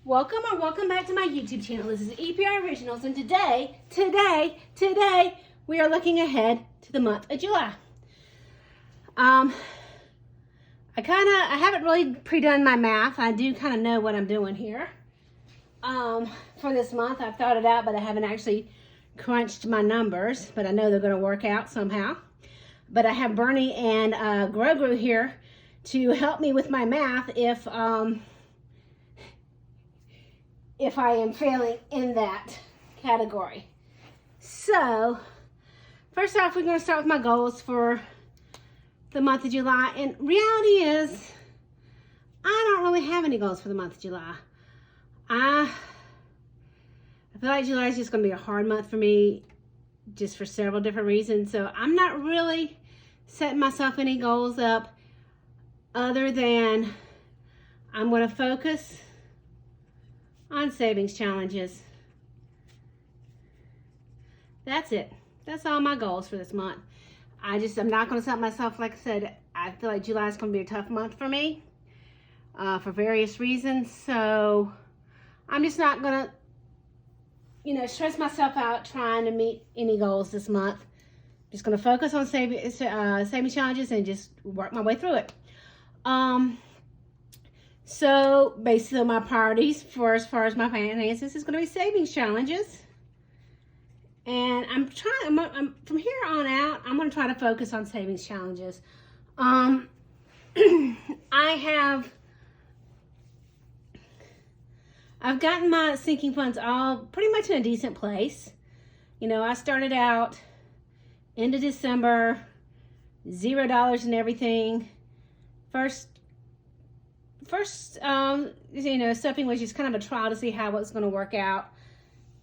Welcome or welcome back to my YouTube channel. This is EPR Originals, and today, we are looking ahead to the month of July. I haven't really pre-done my math. I do kind of know what I'm doing here. For this month, I've thought it out, but I haven't actually crunched my numbers, but I know they're going to work out somehow. But I have Bernie and Grogu here to help me with my math if I am failing in that category. So, first off, we're going to start with my goals for the month of July. And reality is, I don't really have any goals for the month of July. I feel like July is just going to be a hard month for me, just for several different reasons. So, I'm not really setting myself any goals up other than I'm going to focus on savings challenges. That's it. That's all my goals for this month. I'm not going to set myself, like I said, I feel like July is going to be a tough month for me for various reasons. So I'm just not going to, stress myself out trying to meet any goals this month. Just going to focus on savings challenges and just work my way through it. So basically my priorities for as far as my finances is going to be savings challenges. And I'm from here on out, I'm going to try to focus on savings challenges. I've gotten my sinking funds all pretty much in a decent place. I started out into December, $0 and everything. First, stuffing was just kind of a trial to see how it was going to work out.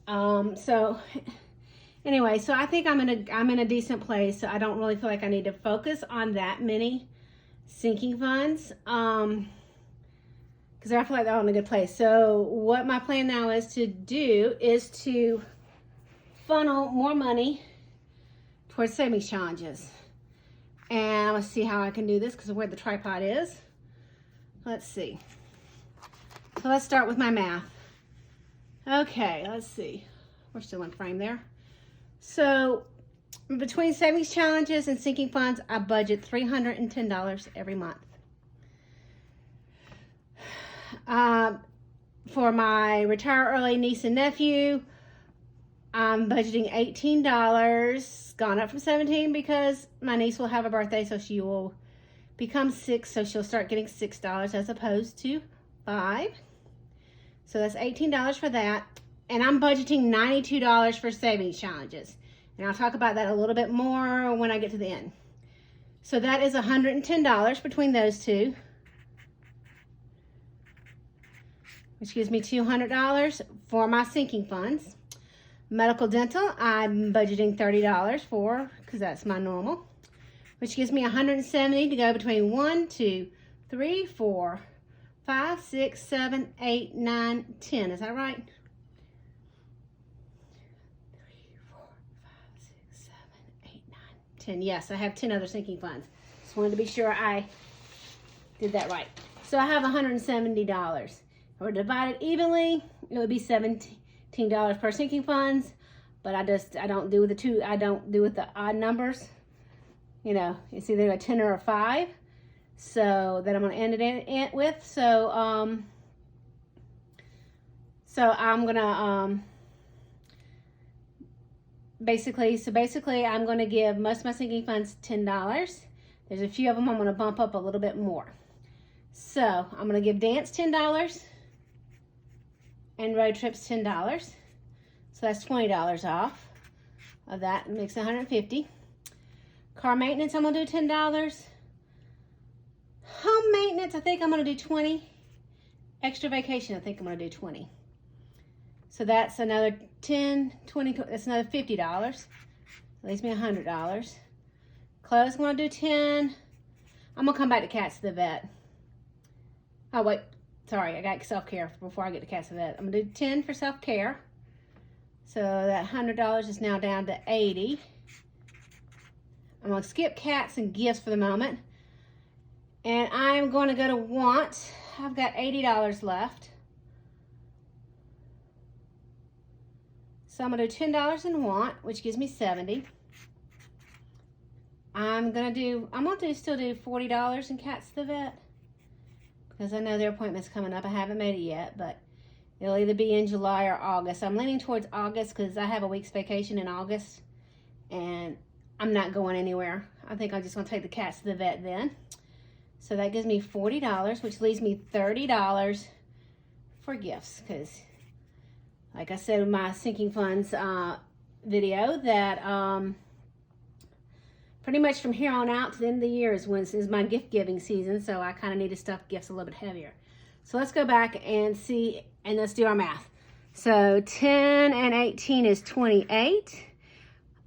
So I think I'm in a decent place. So I don't really feel like I need to focus on that many sinking funds. Because I feel like they're all in a good place. So what my plan now is to do is to funnel more money towards savings challenges. And I'm going to see how I can do this because of where the tripod is. Let's see. So let's start with my math. Okay, let's see. We're still in frame there. So between savings challenges and sinking funds, I budget $310 every month. For my retire early niece and nephew, I'm budgeting $18. Gone up from $17 because my niece will have a birthday, so she will become 6, so she'll start getting $6 as opposed to $5. So that's $18 for that. And I'm budgeting $92 for savings challenges. And I'll talk about that a little bit more when I get to the end. So that is $110 between those two. Which gives me $200 for my sinking funds. Medical dental, I'm budgeting $30 for, because that's my normal. Which gives me $170 to go between 1, 2, 3, 4, 5, 6, 7, 8, 9, 10. Is that right? 3, 4, 5, 6, 7, 8, 9, 10. Yes, I have 10 other sinking funds. Just wanted to be sure I did that right. So I have $170. If we're divided evenly, it would be $17 per sinking funds. But I don't do with the odd numbers. It's either a 10 or a 5. So that I'm going to end it with. So I'm going to basically I'm going to give most of my sinking funds $10. There's a few of them I'm going to bump up a little bit more. So I'm going to give dance $10 and road trips $10. So that's $20 off of that. It makes $150. Car maintenance, I'm going to do $10. Home maintenance, I think I'm going to do $20. Extra vacation, I think I'm going to do $20. So that's another $10, $20, that's another $50. Leaves me $100. Clothes, I'm going to do $10. I'm going to come back to cats to the vet. Oh, wait. Sorry, I got self-care before I get to cats to the vet. I'm going to do $10 for self-care. So that $100 is now down to $80. I'm going to skip cats and gifts for the moment. And I'm going to go to want. I've got $80 left. So I'm gonna do $10 in want, which gives me 70. I'm gonna still do $40 in Cats to the Vet, because I know their appointment's coming up. I haven't made it yet, but it'll either be in July or August. I'm leaning towards August because I have a week's vacation in August and I'm not going anywhere. I think I'm just gonna take the cats to the vet then. So that gives me $40, which leaves me $30 for gifts, because like I said in my sinking funds video, that pretty much from here on out to the end of the year is my gift giving season, so I kind of need to stuff gifts a little bit heavier. So let's go back and see, and let's do our math. So 10 and 18 is 28,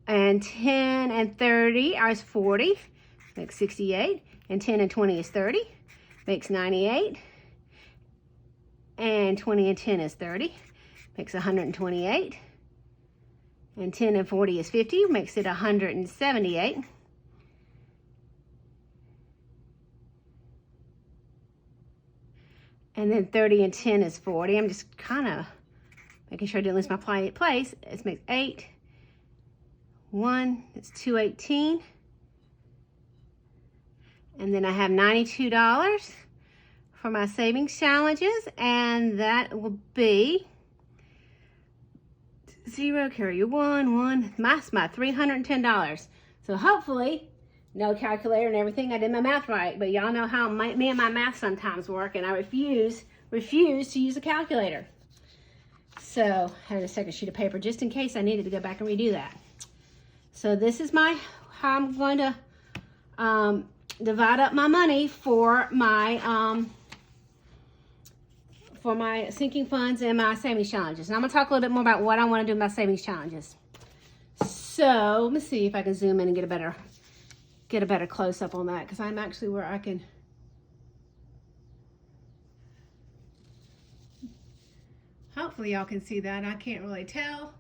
and 10 and 30 is 40, makes 68, and 10 and 20 is 30, makes 98, and 20 and 10 is 30, makes 128, and 10 and 40 is 50, makes it 178. And then 30 and 10 is 40. I'm just kind of making sure I didn't lose my place. It makes 8, 1, it's 218. And then I have $92 for my savings challenges, and that will be 0, carry your 1, 1. That's my $310. So hopefully, no calculator and everything, I did my math right, but y'all know how me and my math sometimes work, and I refuse to use a calculator. So I have a second sheet of paper just in case I needed to go back and redo that. So this is how I'm going to divide up my money for my sinking funds and my savings challenges. And I'm gonna talk a little bit more about what I want to do with my savings challenges. So let me see if I can zoom in and get a better close up on that, because I'm actually where I can. Hopefully y'all can see that. I can't really tell.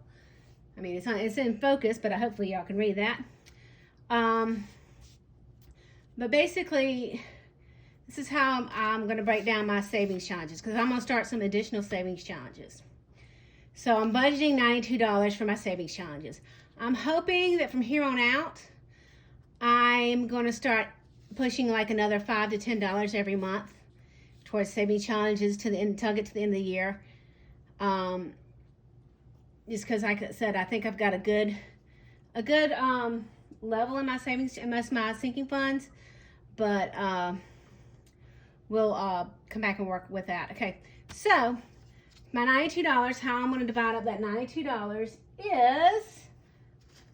I mean, it's in focus, but hopefully y'all can read that. But basically, this is how I'm going to break down my savings challenges, because I'm going to start some additional savings challenges. So I'm budgeting $92 for my savings challenges. I'm hoping that from here on out, I'm going to start pushing like another $5 to $10 every month towards savings challenges until I get to the end of the year. Just because, like I said, I think I've got a good level in my savings and my sinking funds, but we'll come back and work with that. Okay, so my $92, how I'm going to divide up that $92 is,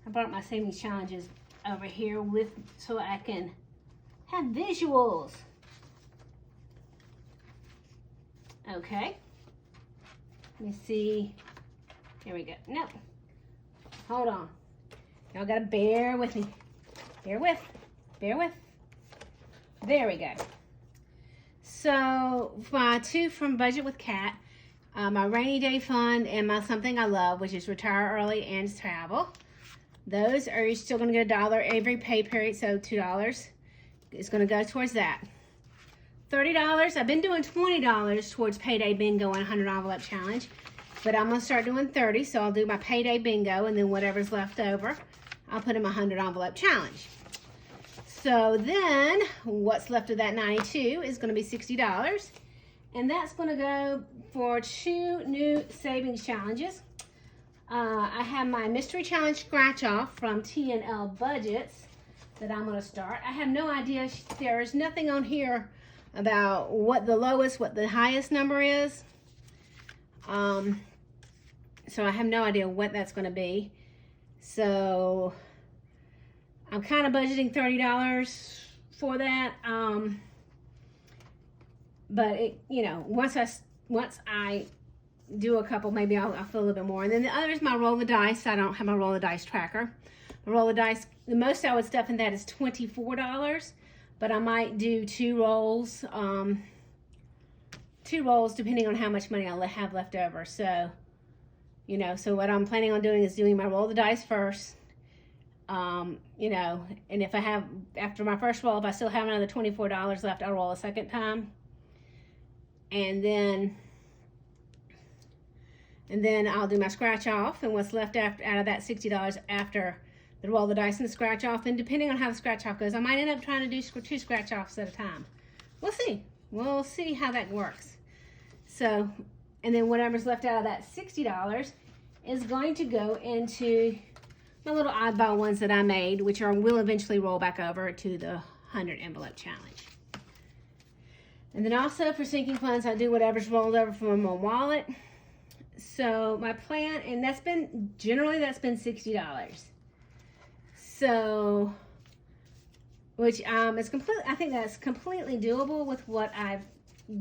I brought up my savings challenges over here so I can have visuals. Okay, let me see. Here we go. No, hold on. Y'all gotta bear with me. Bear with. There we go. So my two from Budget with Cat, my rainy day fund and my something I love, which is retire early and travel. Those are still gonna get $1 every pay period, so $2 is gonna go towards that. $30, I've been doing $20 towards payday bingo and 100 envelope challenge, but I'm gonna start doing 30, so I'll do my payday bingo, and then whatever's left over, I'll put in my 100 envelope challenge. So then what's left of that 92 is gonna be $60, and that's gonna go for 2 new savings challenges. I have my mystery challenge scratch off from TandLbudgets that I'm gonna start. I have no idea, there's nothing on here about what the lowest, what the highest number is. So I have no idea what that's gonna be. So I'm kind of budgeting $30 for that. But it, once I do a couple, maybe I'll feel a little bit more. And then the other is my roll of dice. I don't have my roll of dice tracker. My roll of dice, the most I would stuff in that is $24, but I might do 2 rolls. 2 rolls depending on how much money I'll have left over. So, so what I'm planning on doing is doing my roll of the dice first. And if I have, after my first roll, if I still have another $24 left, I'll roll a second time. And then And then I'll do my scratch off, and what's left out of that $60 after the roll the dice and the scratch off. And depending on how the scratch off goes, I might end up trying to do 2 scratch offs at a time. We'll see. We'll see how that works. So, and then whatever's left out of that $60 is going to go into my little oddball ones that I made, which will eventually roll back over to the 100 envelope challenge. And then also for sinking funds, I do whatever's rolled over from my wallet. So my plan, and that's been $60. So, which is completely, I think that's completely doable with what I'm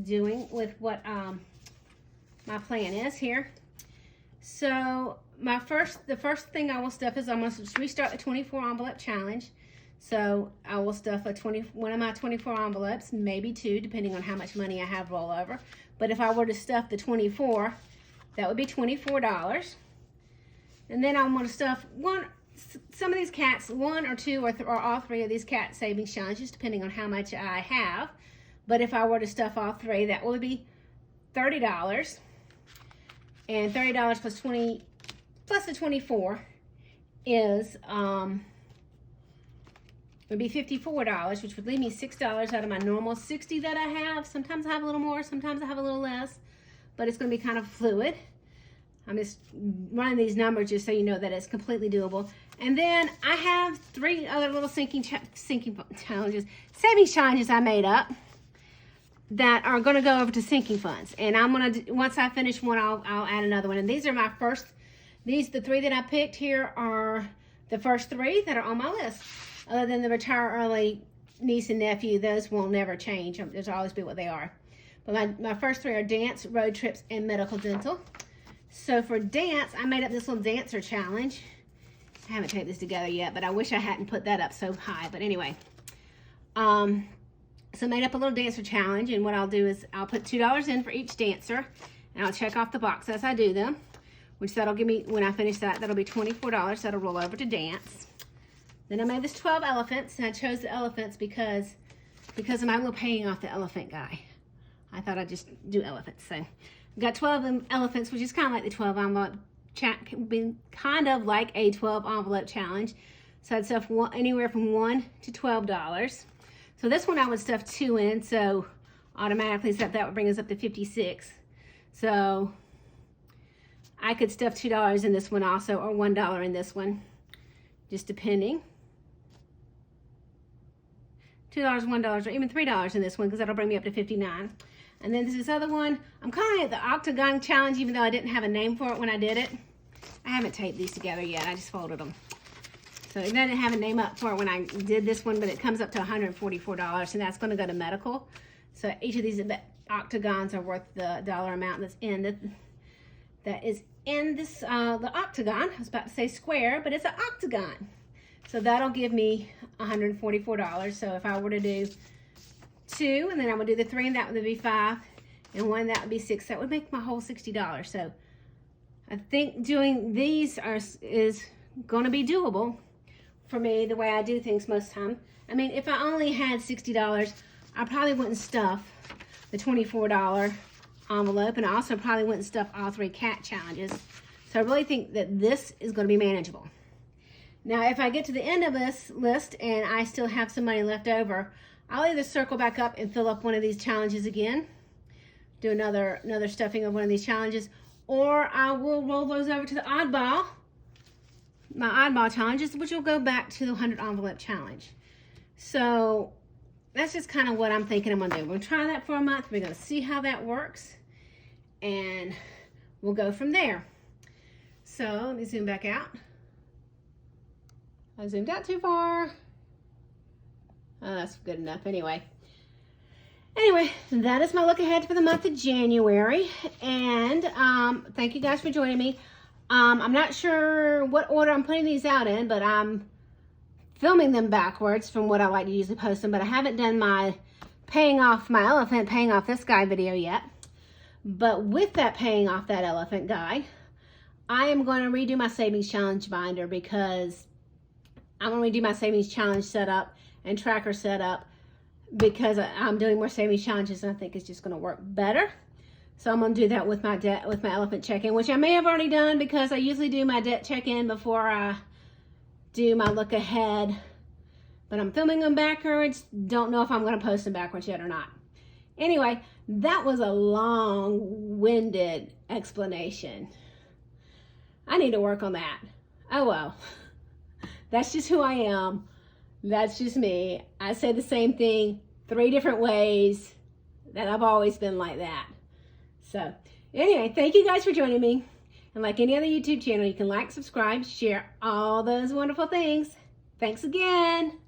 doing, with what my plan is here. So the first thing I will stuff is I'm going to restart the 24 envelope challenge. So I will stuff one of my 24 envelopes, maybe 2, depending on how much money I have rollover. But if I were to stuff the 24, that would be $24. And then I'm going to stuff some of these cats, 1 or 2 or all 3 of these cat savings challenges, depending on how much I have. But if I were to stuff all 3, that would be $30. And $30 plus 20 plus the 24 is would be $54, which would leave me $6 out of my normal $60 that I have. Sometimes I have a little more, sometimes I have a little less, but it's going to be kind of fluid. I'm just running these numbers just so you know that it's completely doable. And then I have 3 other little savings challenges I made up that are going to go over to sinking funds. And I'm going to, once I finish one, I'll add another one. And these are my first, the 3 that I picked here are the first 3 that are on my list. Other than the retire early niece and nephew, those will never change. There's always be what they are. But my first 3 are dance, road trips, and medical dental. So for dance, I made up this little dancer challenge. I haven't taped this together yet, but I wish I hadn't put that up so high. But anyway, so I made up a little dancer challenge, and what I'll do is I'll put $2 in for each dancer, and I'll check off the box as I do them, which that'll give me, when I finish that, that'll be $24. That'll roll over to dance. Then I made this 12 elephants, and I chose the elephants because of my little paying off the elephant guy. I thought I'd just do elephants. So I've got 12 elephants, which is kind of like the 12 envelope kind of like a 12 envelope challenge. So I'd stuff anywhere from $1 to $12. So this one I would stuff 2 in, so automatically that would bring us up to 56. So I could stuff $2 in this one also, or $1 in this one, just depending. $2, $1, or even $3 in this one, because that'll bring me up to 59. And then this other one, I'm calling it the Octagon Challenge, even though I didn't have a name for it when I did it. I haven't taped these together yet. I just folded them. So I didn't have a name up for it when I did this one, but it comes up to $144, and that's going to go to medical. So each of these octagons are worth the dollar amount that's in this the octagon. I was about to say square, but it's an octagon. So that'll give me $144. So if I were to do 2, and then I would do the 3, and that would be 5, and 1, that would be 6. That would make my whole $60. So I think doing these is going to be doable for me, the way I do things most of the time. I mean, if I only had $60, I probably wouldn't stuff the $24 envelope, and I also probably wouldn't stuff all 3 cat challenges. So I really think that this is going to be manageable. Now, if I get to the end of this list and I still have some money left over, I'll either circle back up and fill up one of these challenges again, do another stuffing of one of these challenges, or I will roll those over to the oddball, my oddball challenges, which will go back to the 100 envelope challenge. So that's just kind of what I'm thinking I'm going to do. We're going to try that for a month. We're going to see how that works, and we'll go from there. So let me zoom back out. I zoomed out too far. Oh, that's good enough anyway. Anyway, that is my look ahead for the month of January. And thank you guys for joining me. I'm not sure what order I'm putting these out in, but I'm filming them backwards from what I like to usually post them. But I haven't done my paying off this guy video yet. But with that paying off that elephant guy, I am going to redo my savings challenge binder, because I'm going to redo my savings challenge setup and tracker setup, because I'm doing more savings challenges, and I think it's just going to work better. So I'm going to do that with my elephant check-in, which I may have already done because I usually do my debt check-in before I do my look ahead. But I'm filming them backwards. Don't know if I'm going to post them backwards yet or not. Anyway, that was a long-winded explanation. I need to work on that. Oh well. That's just who I am. That's just me. I say the same thing 3 different ways. That I've always been like that. So, anyway, thank you guys for joining me. And like any other YouTube channel, you can like, subscribe, share all those wonderful things. Thanks again.